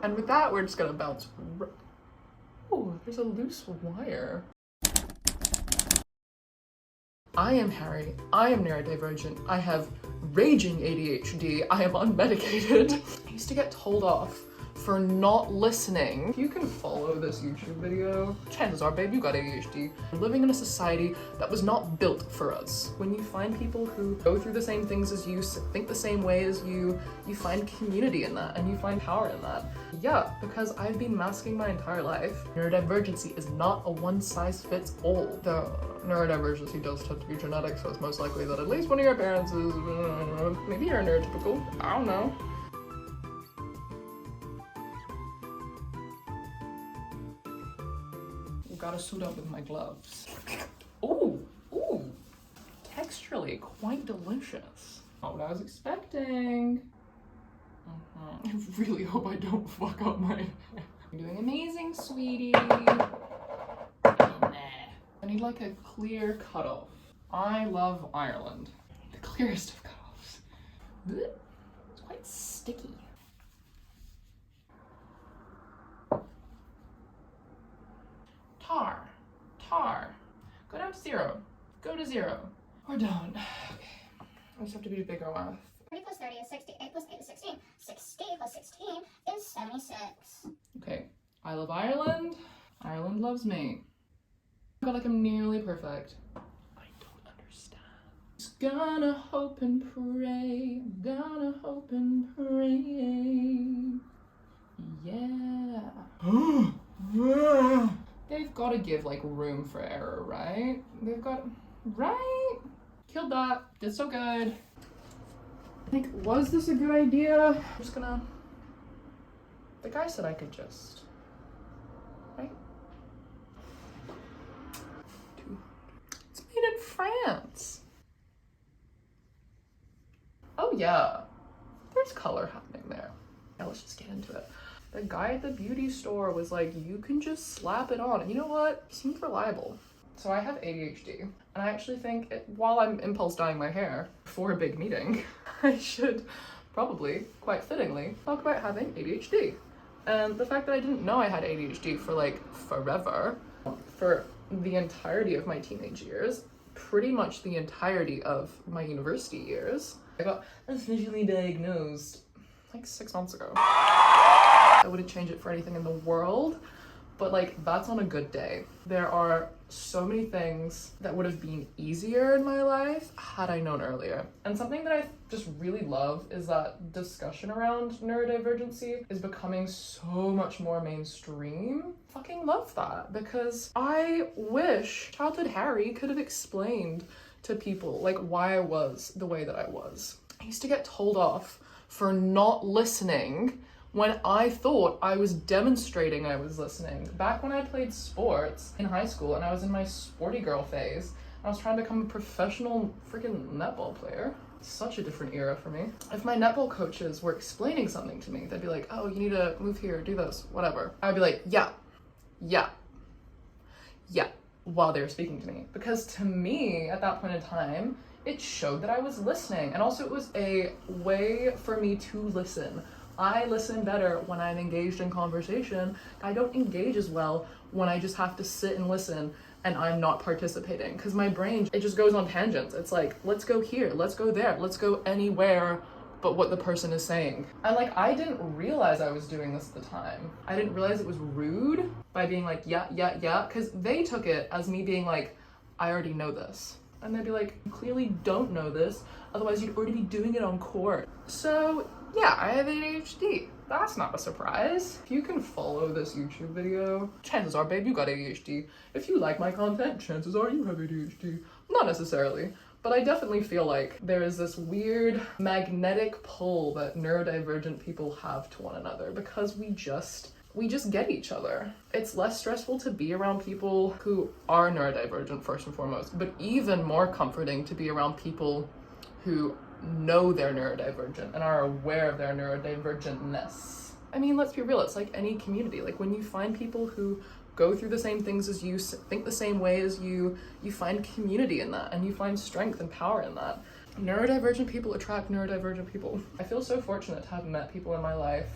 And with that, we're just gonna bounce. Oh, there's a loose wire. I am Harrie. I am neurodivergent. I have raging ADHD. I am unmedicated. I used to get told off for not listening. If you can follow this YouTube video, chances are, babe, you got ADHD. We're living in a society that was not built for us. When you find people who go through the same things as you, think the same way as you find community in that and you find power in that. Yeah, because I've been masking my entire life. Neurodivergency is not a one-size-fits-all. The neurodiversity does tend to be genetic, so it's most likely that at least one of your parents is, maybe you're neurotypical, I don't know. Gotta suit up with my gloves. Ooh, texturally quite delicious. Not what I was expecting. I really hope I don't fuck up my hair. You're doing amazing, sweetie. I need like a clear cutoff. I love Ireland. The clearest of cutoffs. It's quite sticky. Tar. Go down to 0. Go to 0. We're done. Okay. I just have to be a bigger math. 30 plus 30 is 60. 8 plus 8 is 16. 60 plus 16 is 76. Okay. I love Ireland. Ireland loves me. I feel like I'm nearly perfect. I don't understand. Just gonna hope and pray. Gonna hope and pray. Yeah. They've got to give like room for error, right? Right? Killed that. Did so good. Like, was this a good idea? I'm just gonna. The guy said I could just. Right? It's made in France. Oh yeah. There's color happening there. Yeah, let's just get into it. The guy at the beauty store was like, you can just slap it on. And you know what? He seemed reliable. So I have ADHD. And I actually think while I'm impulse dyeing my hair for a big meeting, I should probably, quite fittingly, talk about having ADHD. And the fact that I didn't know I had ADHD for like forever, for the entirety of my teenage years, pretty much the entirety of my university years. I got officially diagnosed like 6 months ago. I wouldn't change it for anything in the world, but like that's on a good day. There are so many things that would have been easier in my life had I known earlier. And something that I just really love is that discussion around neurodivergency is becoming so much more mainstream. Fucking love that, because I wish childhood Harrie could have explained to people like why I was the way that I was. I used to get told off for not listening when I thought I was demonstrating I was listening. Back when I played sports in high school and I was in my sporty girl phase, I was trying to become a professional freaking netball player. Such a different era for me. If my netball coaches were explaining something to me, they'd be like, oh, you need to move here, do this, whatever. I'd be like, yeah, while they were speaking to me. Because to me, at that point in time, it showed that I was listening. And also it was a way for me to listen. I listen better when I'm engaged in conversation. I don't engage as well when I just have to sit and listen and I'm not participating, because my brain, it just goes on tangents. It's like, let's go here, let's go there, let's go anywhere but what the person is saying. And like, I didn't realize I was doing this at the time. I didn't realize it was rude by being like, yeah, because they took it as me being like, I already know this. And they'd be like, you clearly don't know this, otherwise you'd already be doing it on court. So yeah, I have ADHD. That's not a surprise. If you can follow this YouTube video, chances are, babe, you got ADHD. If you like my content, chances are you have ADHD. Not necessarily, but I definitely feel like there is this weird magnetic pull that neurodivergent people have to one another, because we just get each other. It's less stressful to be around people who are neurodivergent first and foremost, but even more comforting to be around people who know they're neurodivergent and are aware of their neurodivergentness. I mean, let's be real, it's like any community. Like when you find people who go through the same things as you, think the same way as you find community in that and you find strength and power in that. Neurodivergent people attract neurodivergent people. I feel so fortunate to have met people in my life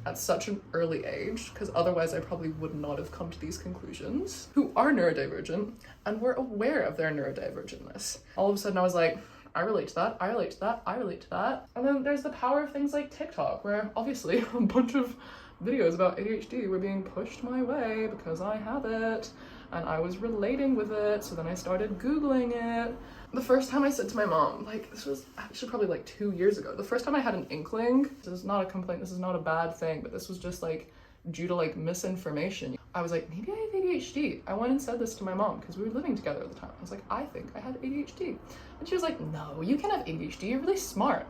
at such an early age, because otherwise I probably would not have come to these conclusions, who are neurodivergent and were aware of their neurodivergentness. All of a sudden I was like, I relate to that, I relate to that, I relate to that. And then there's the power of things like TikTok, where obviously a bunch of videos about ADHD were being pushed my way because I have it and I was relating with it, so then I started Googling it. The first time I said to my mom, like, this was actually probably like 2 years ago, the first time I had an inkling, this is not a complaint, this is not a bad thing, but this was just like due to like misinformation. I was like, maybe I have ADHD. I went and said this to my mom because we were living together at the time. I was like, I think I have ADHD. And she was like, no, you can't have ADHD, you're really smart.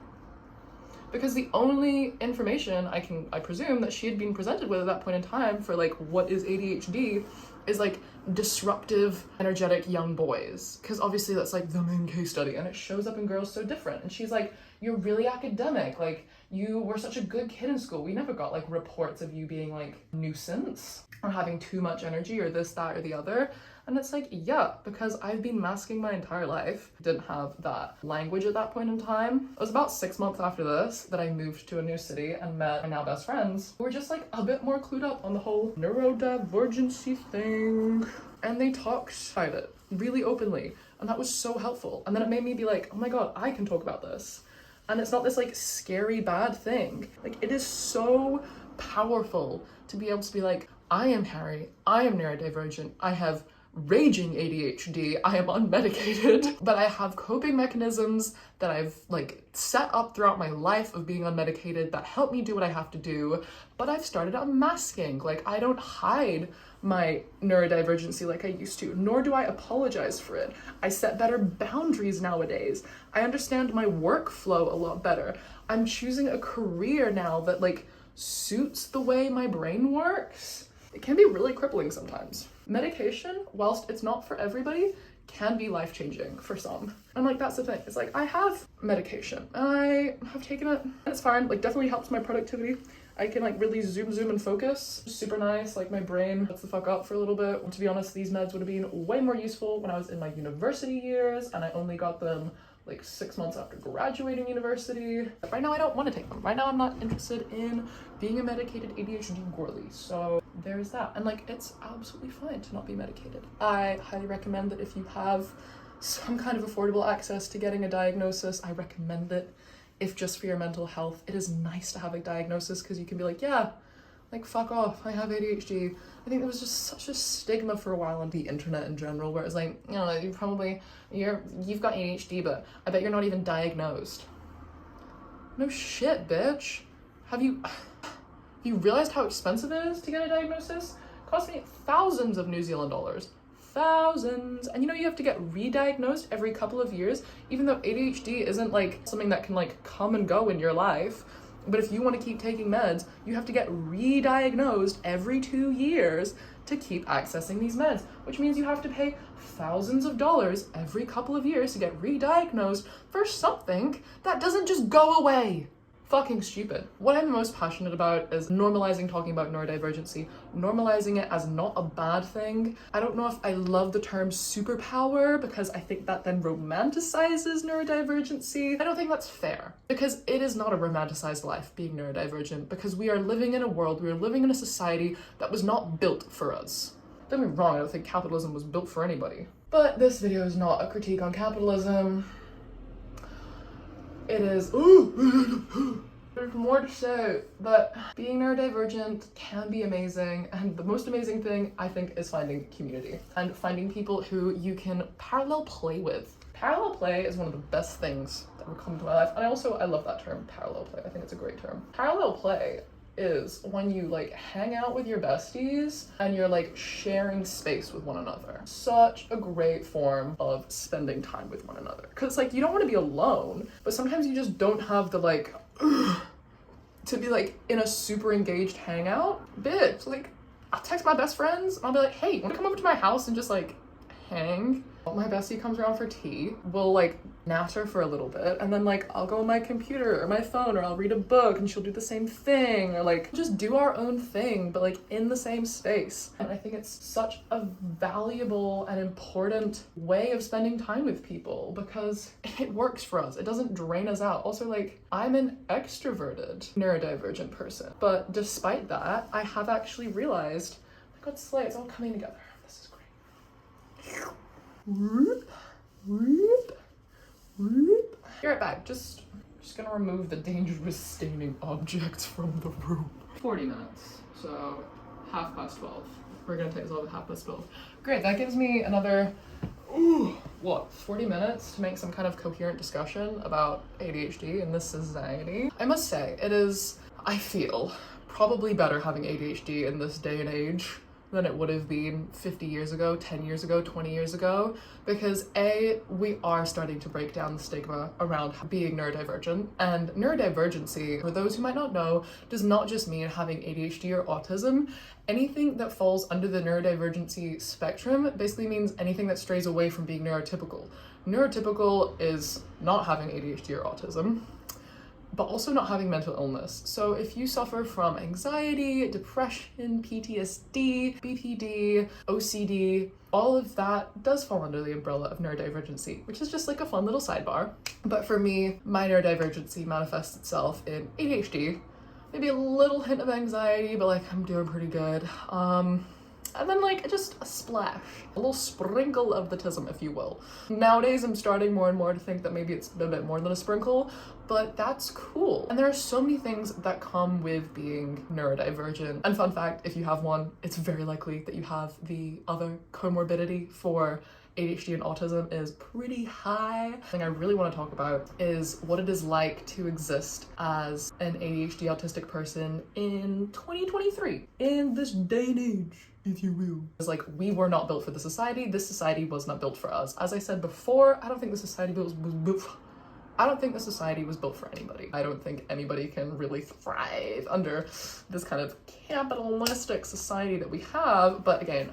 Because the only information I presume that she had been presented with at that point in time for like what is ADHD is like disruptive, energetic young boys. Because obviously that's like the main case study and it shows up in girls so different. And she's like, you're really academic, like you were such a good kid in school. We never got like reports of you being like nuisance or having too much energy or this, that, or the other. And it's like, yeah, because I've been masking my entire life. Didn't have that language at that point in time. It was about 6 months after this that I moved to a new city and met my now best friends who were just like a bit more clued up on the whole neurodivergency thing. And they talked about it really openly. And that was so helpful. And then it made me be like, oh my God, I can talk about this. And it's not this like scary bad thing. Like it is so powerful to be able to be like, I am Harrie, I am neurodivergent, I have raging ADHD, I am unmedicated, but I have coping mechanisms that I've like set up throughout my life of being unmedicated that help me do what I have to do, but I've started unmasking. Like I don't hide my neurodivergency like I used to, nor do I apologize for it. I set better boundaries nowadays. I understand my workflow a lot better. I'm choosing a career now that like suits the way my brain works. It can be really crippling sometimes. Medication, whilst it's not for everybody, can be life-changing for some. And like that's the thing, it's like I have medication, I have taken it, and it's fine, like definitely helps my productivity. I can like really zoom and focus. Super nice, like my brain puts the fuck up for a little bit. To be honest, these meds would have been way more useful when I was in my university years, and I only got them like 6 months after graduating university. But right now I don't want to take them. Right now I'm not interested in being a medicated ADHD girly. So there's that. And like it's absolutely fine to not be medicated. I highly recommend that if you have some kind of affordable access to getting a diagnosis, I recommend it. If just for your mental health, it is nice to have a diagnosis because you can be like, yeah, like fuck off, I have ADHD. I think there was just such a stigma for a while on the internet in general where it's like, you know, you've got ADHD, but I bet you're not even diagnosed. No shit, bitch. Have you realized how expensive it is to get a diagnosis? It cost me thousands of New Zealand dollars. Thousands. And you know, you have to get re-diagnosed every couple of years, even though ADHD isn't like something that can like come and go in your life. But if you want to keep taking meds, you have to get re-diagnosed every 2 years to keep accessing these meds, which means you have to pay thousands of dollars every couple of years to get re-diagnosed for something that doesn't just go away. Fucking stupid. What I'm most passionate about is normalizing talking about neurodivergency, normalizing it as not a bad thing. I don't know if I love the term superpower because I think that then romanticizes neurodivergency. I don't think that's fair because it is not a romanticized life being neurodivergent because we are living in a world, we are living in a society that was not built for us. Don't get me wrong, I don't think capitalism was built for anybody. But this video is not a critique on capitalism. It is, there's more to say, but being neurodivergent can be amazing, and the most amazing thing I think is finding community and finding people who you can parallel play with. Parallel play is one of the best things that would come to my life, and I love that term, parallel play. I think it's a great term. Parallel play is when you like hang out with your besties and you're like sharing space with one another. Such a great form of spending time with one another. Cause like you don't want to be alone, but sometimes you just don't have the like to be like in a super engaged hangout. Bitch, like I'll text my best friends and I'll be like, hey, wanna come over to my house and just like hang? My bestie comes around for tea. We'll like natter for a little bit, and then like I'll go on my computer or my phone, or I'll read a book and she'll do the same thing, or like just do our own thing but like in the same space. And I think it's such a valuable and important way of spending time with people because it works for us. It doesn't drain us out. Also, like, I'm an extroverted neurodivergent person, but despite that, I have actually realized, my god, Slay, it's all coming together. This is great. Whoop, whoop. Be right back. Just gonna remove the dangerous staining objects from the room. 40 minutes, so 12:30. We're gonna take this over at 12:30. Great, that gives me another, 40 minutes to make some kind of coherent discussion about ADHD and this society. I must say, it is, I feel, probably better having ADHD in this day and age than it would have been 50 years ago, 10 years ago, 20 years ago, because A, we are starting to break down the stigma around being neurodivergent. And neurodivergency, for those who might not know, does not just mean having ADHD or autism. Anything that falls under the neurodivergency spectrum basically means anything that strays away from being neurotypical. Neurotypical is not having ADHD or autism, but also not having mental illness. So if you suffer from anxiety, depression, PTSD, BPD, OCD, all of that does fall under the umbrella of neurodivergency, which is just like a fun little sidebar. But for me, my neurodivergency manifests itself in ADHD, maybe a little hint of anxiety, but like I'm doing pretty good. And then like just a splash, a little sprinkle of the tism, if you will. Nowadays, I'm starting more and more to think that maybe it's a bit more than a sprinkle, but that's cool. And there are so many things that come with being neurodivergent. And fun fact, if you have one, it's very likely that you have the other comorbidity for ADHD and autism is pretty high. The thing I really want to talk about is what it is like to exist as an ADHD autistic person in 2023, in this day and age, if you will. It's like, we were not built for the society. This society was not built for us. As I said before, I don't think the society was built for anybody. I don't think anybody can really thrive under this kind of capitalistic society that we have. But again,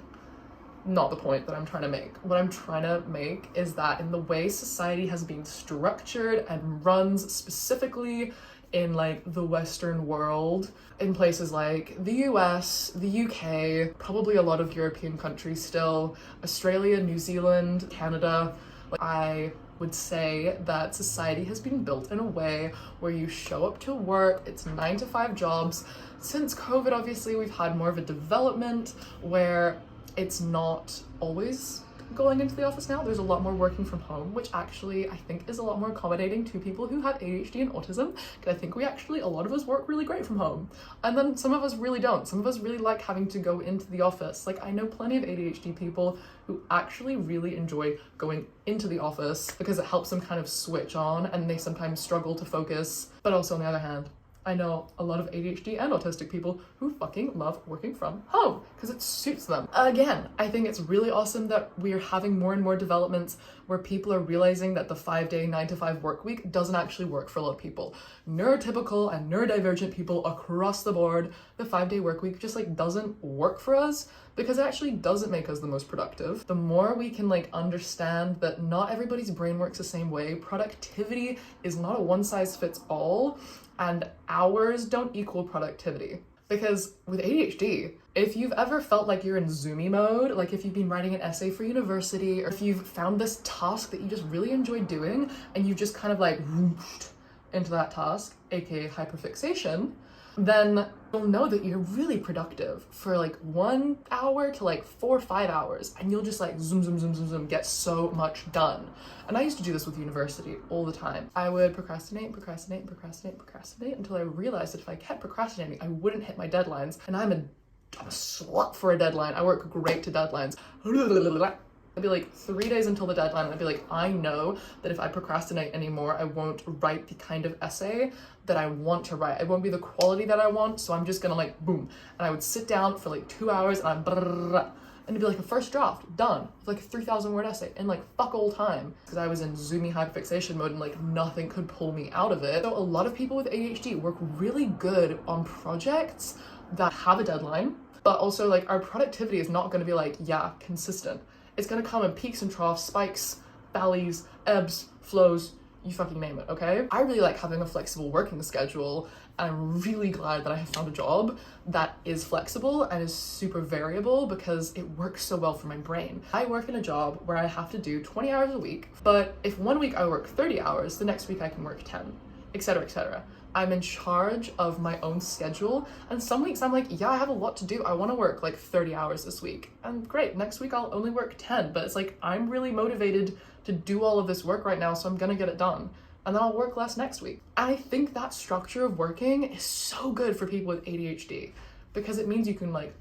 not the point that I'm trying to make. What I'm trying to make is that in the way society has been structured and runs specifically in like the Western world, in places like the US, the UK, probably a lot of European countries still, Australia, New Zealand, Canada, I would say that society has been built in a way where you show up to work, it's 9-to-5 jobs. Since COVID, obviously, we've had more of a development where it's not always going into the office now. There's a lot more working from home, which actually I think is a lot more accommodating to people who have ADHD and autism, because I think a lot of us work really great from home. And then some of us really don't. Some of us really like having to go into the office. Like, I know plenty of ADHD people who actually really enjoy going into the office because it helps them kind of switch on, and they sometimes struggle to focus. But also on the other hand, I know a lot of ADHD and autistic people who fucking love working from home because it suits them. Again, I think it's really awesome that we're having more and more developments where people are realizing that the 5-day, 9-to-5 work week doesn't actually work for a lot of people. Neurotypical and neurodivergent people across the board, the 5-day work week just like doesn't work for us because it actually doesn't make us the most productive. The more we can like understand that not everybody's brain works the same way, productivity is not a one-size-fits-all, and hours don't equal productivity. Because with ADHD, if you've ever felt like you're in zoomy mode, like if you've been writing an essay for university, or if you've found this task that you just really enjoy doing, and you just kind of like whooshed into that task, aka hyperfixation, then you'll know that you're really productive for like 1 hour to like 4 or 5 hours, and you'll just like zoom, zoom, zoom, zoom, zoom, get so much done. And I used to do this with university all the time. I would procrastinate until I realized that if I kept procrastinating, I wouldn't hit my deadlines. And I'm a slut for a deadline. I work great to deadlines. I'd be like 3 days until the deadline, and I'd be like, I know that if I procrastinate anymore, I won't write the kind of essay that I want to write. It won't be the quality that I want, so I'm just gonna like, boom. And I would sit down for like 2 hours, and it'd be like a first draft, done. It's like a 3,000 word essay in like fuck all time. Because I was in zoomy hyperfixation mode and like nothing could pull me out of it. So a lot of people with ADHD work really good on projects that have a deadline, but also like our productivity is not gonna be like, yeah, consistent. It's gonna come in peaks and troughs, spikes, valleys, ebbs, flows, you fucking name it, okay? I really like having a flexible working schedule, and I'm really glad that I have found a job that is flexible and is super variable because it works so well for my brain. I work in a job where I have to do 20 hours a week, but if one week I work 30 hours, the next week I can work 10, etc., etc. I'm in charge of my own schedule, and some weeks I'm like, yeah, I have a lot to do. I want to work like 30 hours this week. And great, next week I'll only work 10, but it's like, I'm really motivated to do all of this work right now, so I'm gonna get it done. And then I'll work less next week. And I think that structure of working is so good for people with ADHD because it means you can like,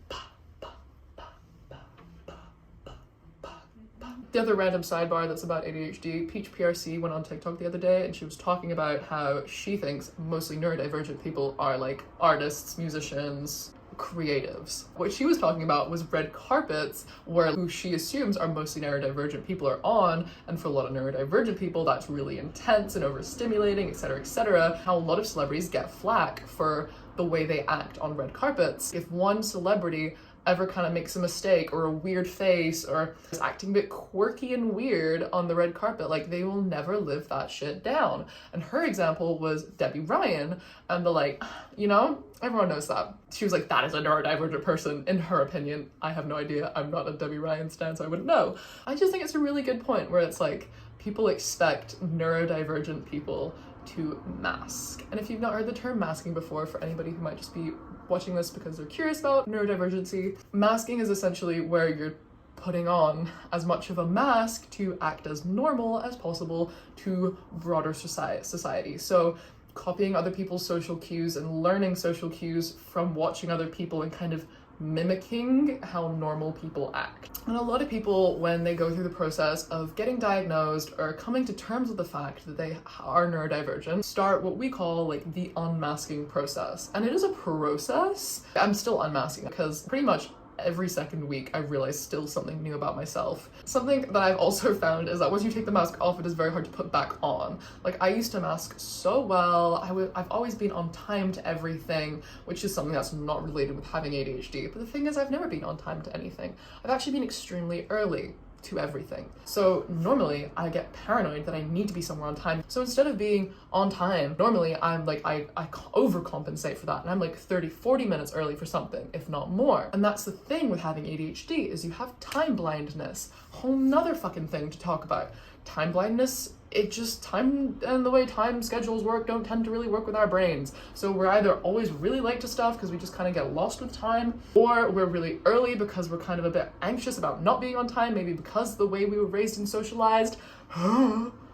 The other random sidebar that's about ADHD, Peach PRC went on TikTok the other day and she was talking about how she thinks mostly neurodivergent people are like artists, musicians, creatives. What she was talking about was red carpets, where who she assumes are mostly neurodivergent people are on, and for a lot of neurodivergent people that's really intense and overstimulating, etc., etc. How a lot of celebrities get flack for the way they act on red carpets. If one celebrity ever kind of makes a mistake or a weird face or is acting a bit quirky and weird on the red carpet, like they will never live that shit down. And her example was Debbie Ryan, and the like, you know, everyone knows that. She was like, that is a neurodivergent person, in her opinion. I have no idea. I'm not a Debbie Ryan stan, so I wouldn't know. I just think it's a really good point where it's like, people expect neurodivergent people to mask. And if you've not heard the term masking before, for anybody who might just be watching this because they're curious about neurodivergency, masking is essentially where you're putting on as much of a mask to act as normal as possible to broader society. So copying other people's social cues and learning social cues from watching other people and kind of mimicking how normal people act. And a lot of people, when they go through the process of getting diagnosed or coming to terms with the fact that they are neurodivergent, start what we call like the unmasking process. And it is a process. I'm still unmasking because pretty much every second week I realize still something new about myself. Something that I've also found is that once you take the mask off, it is very hard to put back on. Like, I used to mask so well. I've always been on time to everything, which is something that's not related with having ADHD. But the thing is, I've never been on time to anything. I've actually been extremely early to everything. So normally I get paranoid that I need to be somewhere on time. So instead of being on time, normally I'm like, I overcompensate for that. And I'm like 30, 40 minutes early for something, if not more. And that's the thing with having ADHD, is you have time blindness. Whole nother fucking thing to talk about. Time blindness, it just, time and the way time schedules work don't tend to really work with our brains. So we're either always really late to stuff because we just kind of get lost with time, or we're really early because we're kind of a bit anxious about not being on time, maybe because the way we were raised and socialized.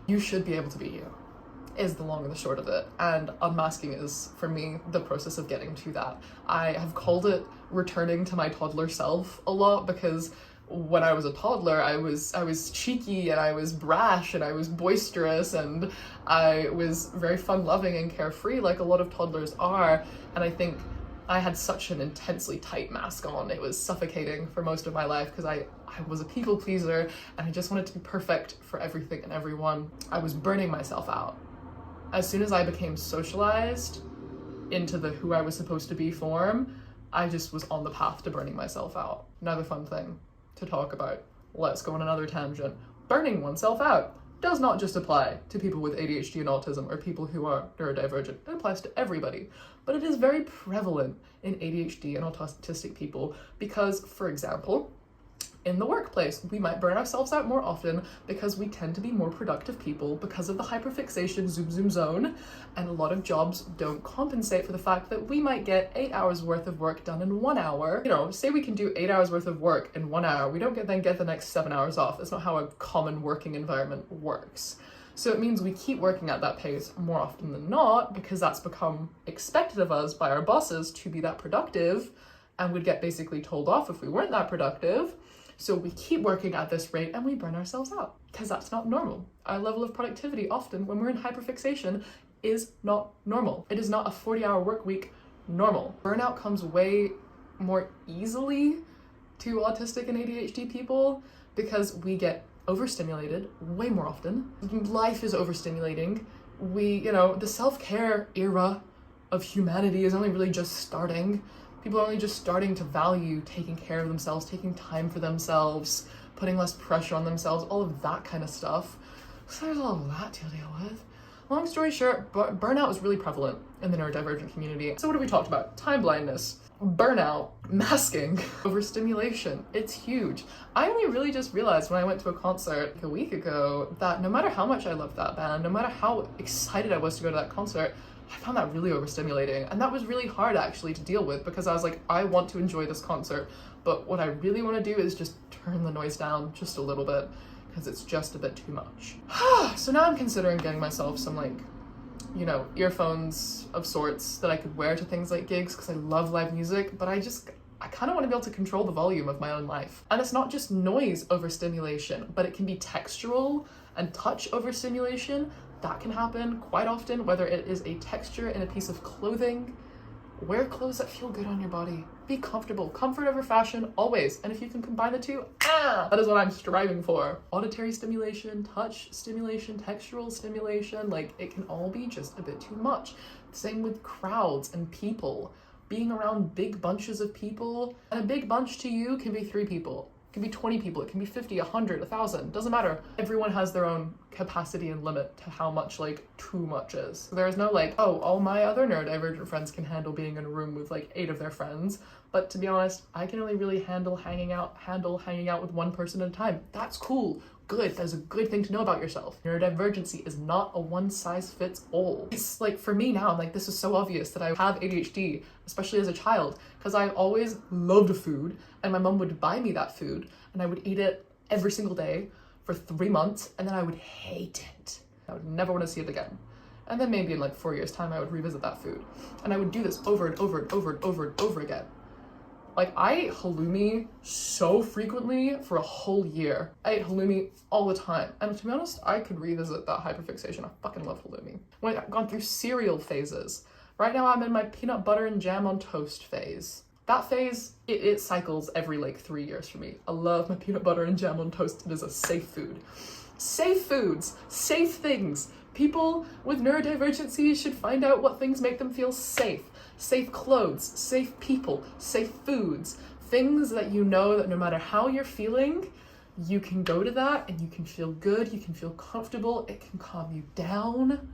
You should be able to be you, is the long and the short of it. And unmasking is, for me, the process of getting to that. I have called it returning to my toddler self a lot, because when I was a toddler, I was cheeky and I was brash and I was boisterous and I was very fun-loving and carefree, like a lot of toddlers are. And I think I had such an intensely tight mask on. It was suffocating for most of my life because I was a people pleaser and I just wanted to be perfect for everything and everyone. I was burning myself out. As soon as I became socialized into the who I was supposed to be form, I just was on the path to burning myself out. Another fun thing to talk about. Let's go on another tangent. Burning oneself out does not just apply to people with ADHD and autism or people who are neurodivergent. It applies to everybody. But it is very prevalent in ADHD and autistic people because, for example, in the workplace, we might burn ourselves out more often because we tend to be more productive people because of the hyperfixation zoom zone, and a lot of jobs don't compensate for the fact that we might get 8 hours worth of work done in 1 hour. You know, say we can do 8 hours worth of work in 1 hour, we don't then get the next 7 hours off. That's not how a common working environment works. So it means we keep working at that pace more often than not because that's become expected of us by our bosses to be that productive, and we'd get basically told off if we weren't that productive. So we keep working at this rate and we burn ourselves out because that's not normal. Our level of productivity often when we're in hyperfixation is not normal. It is not a 40-hour work week normal. Burnout comes way more easily to autistic and ADHD people because we get overstimulated way more often. Life is overstimulating. The self-care era of humanity is only really just starting. People are only just starting to value taking care of themselves, taking time for themselves, putting less pressure on themselves, all of that kind of stuff. So there's all of that to deal with. Long story short, burnout is really prevalent in the neurodivergent community. So what have we talked about? Time blindness, burnout, masking, overstimulation. It's huge. I only really just realized when I went to a concert a week ago that no matter how much I loved that band, no matter how excited I was to go to that concert, I found that really overstimulating. And that was really hard actually to deal with, because I was like, I want to enjoy this concert, but what I really want to do is just turn the noise down just a little bit, because it's just a bit too much. So now I'm considering getting myself some, like, you know, earphones of sorts that I could wear to things like gigs, because I love live music, but I kind of want to be able to control the volume of my own life. And it's not just noise overstimulation, but it can be textural and touch overstimulation. That can happen quite often, whether it is a texture in a piece of clothing. Wear clothes that feel good on your body. Be comfortable. Comfort over fashion, always. And if you can combine the two, that is what I'm striving for. Auditory stimulation, touch stimulation, textural stimulation, like, it can all be just a bit too much. Same with crowds and people. Being around big bunches of people, and a big bunch to you can be 3 people. It can be 20 people, it can be 50, 100, 1,000, doesn't matter. Everyone has their own capacity and limit to how much, like, too much is. So there is no, like, oh, all my other neurodivergent friends can handle being in a room with, like, 8 of their friends. But to be honest, I can only really handle hanging out with one person at a time. That's cool. Good. That's a good thing to know about yourself. Neurodivergency is not a one-size-fits-all. It's like, for me now, I'm like, this is so obvious that I have ADHD, especially as a child, because I always loved food, and my mom would buy me that food, and I would eat it every single day for 3 months, and then I would hate it. I would never want to see it again. And then maybe in like 4 years' time, I would revisit that food. And I would do this over and over and over and over and over again. Like, I ate halloumi so frequently for a whole year. I ate halloumi all the time. And to be honest, I could revisit that hyperfixation. I fucking love halloumi. When I've gone through cereal phases. Right now I'm in my peanut butter and jam on toast phase. That phase, it cycles every like 3 years for me. I love my peanut butter and jam on toast. It is a safe food. Safe foods, safe things. People with neurodivergency should find out what things make them feel safe. Safe clothes, safe people, safe foods. Things that you know that no matter how you're feeling, you can go to that and you can feel good, you can feel comfortable, it can calm you down.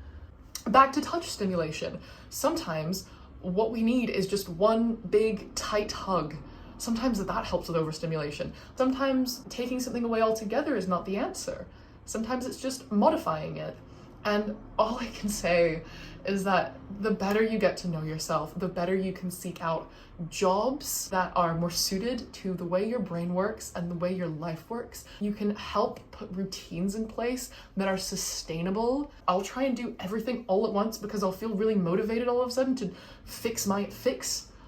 Back to touch stimulation. Sometimes what we need is just one big tight hug. Sometimes that helps with overstimulation. Sometimes taking something away altogether is not the answer. Sometimes it's just modifying it. And all I can say is that the better you get to know yourself, the better you can seek out jobs that are more suited to the way your brain works and the way your life works. You can help put routines in place that are sustainable. I'll try and do everything all at once because I'll feel really motivated all of a sudden to fix my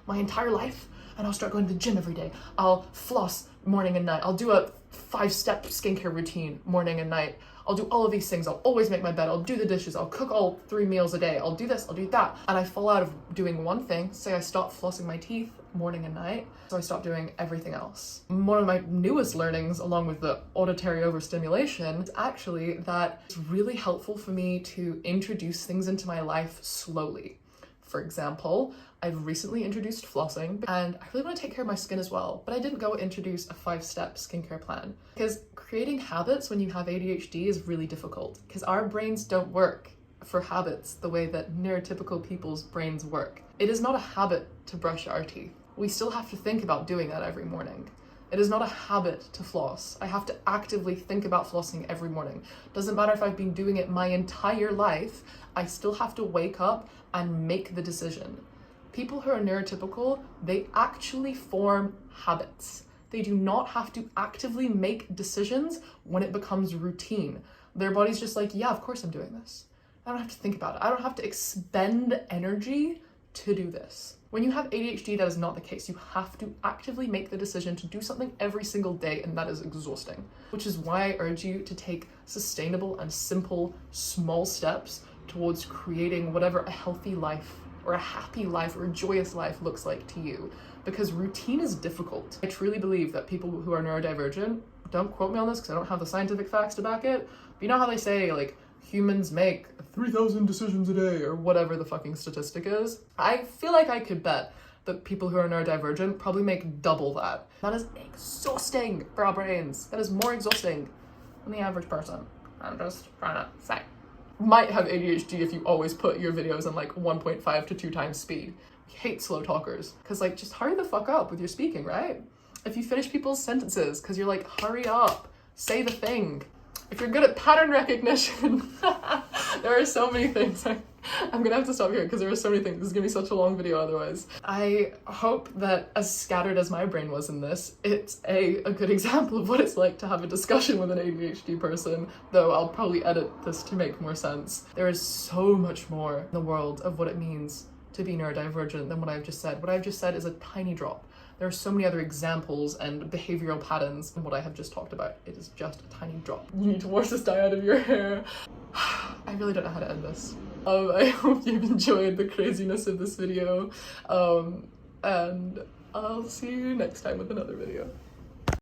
entire life. And I'll start going to the gym every day. I'll floss morning and night. I'll do a 5-step skincare routine morning and night. I'll do all of these things. I'll always make my bed. I'll do the dishes. I'll cook all 3 meals a day. I'll do this. I'll do that. And I fall out of doing one thing. Say I stop flossing my teeth morning and night. So I stop doing everything else. One of my newest learnings, along with the auditory overstimulation, is actually that it's really helpful for me to introduce things into my life slowly. For example, I've recently introduced flossing and I really want to take care of my skin as well, but I didn't go introduce a 5-step skincare plan because creating habits when you have ADHD is really difficult because our brains don't work for habits the way that neurotypical people's brains work. It is not a habit to brush our teeth. We still have to think about doing that every morning. It is not a habit to floss. I have to actively think about flossing every morning. Doesn't matter if I've been doing it my entire life, I still have to wake up and make the decision. People who are neurotypical, they actually form habits. They do not have to actively make decisions when it becomes routine. Their body's just like, yeah, of course I'm doing this. I don't have to think about it. I don't have to expend energy to do this. When you have ADHD, that is not the case. You have to actively make the decision to do something every single day, and that is exhausting. Which is why I urge you to take sustainable and simple, small steps towards creating whatever a healthy life or a happy life or a joyous life looks like to you. Because routine is difficult. I truly believe that people who are neurodivergent, don't quote me on this because I don't have the scientific facts to back it, but you know how they say, like, humans make 3,000 decisions a day or whatever the fucking statistic is? I feel like I could bet the people who are neurodivergent probably make double that. That is exhausting for our brains. That is more exhausting than the average person. I'm just trying to say. Might have ADHD if you always put your videos in like 1.5 to 2 times speed. We hate slow talkers, because like, just hurry the fuck up with your speaking, right? If you finish people's sentences, because you're like, hurry up, say the thing. If you're good at pattern recognition, there are so many things. I'm gonna have to stop here because there are so many things. This is gonna be such a long video otherwise. I hope that as scattered as my brain was in this, it's a good example of what it's like to have a discussion with an ADHD person, though I'll probably edit this to make more sense. There is so much more in the world of what it means to be neurodivergent than what I've just said. What I've just said is a tiny drop. There are so many other examples and behavioral patterns in what I have just talked about. It is just a tiny drop. You need to wash this dye out of your hair. I really don't know how to end this. I hope you've enjoyed the craziness of this video. And I'll see you next time with another video.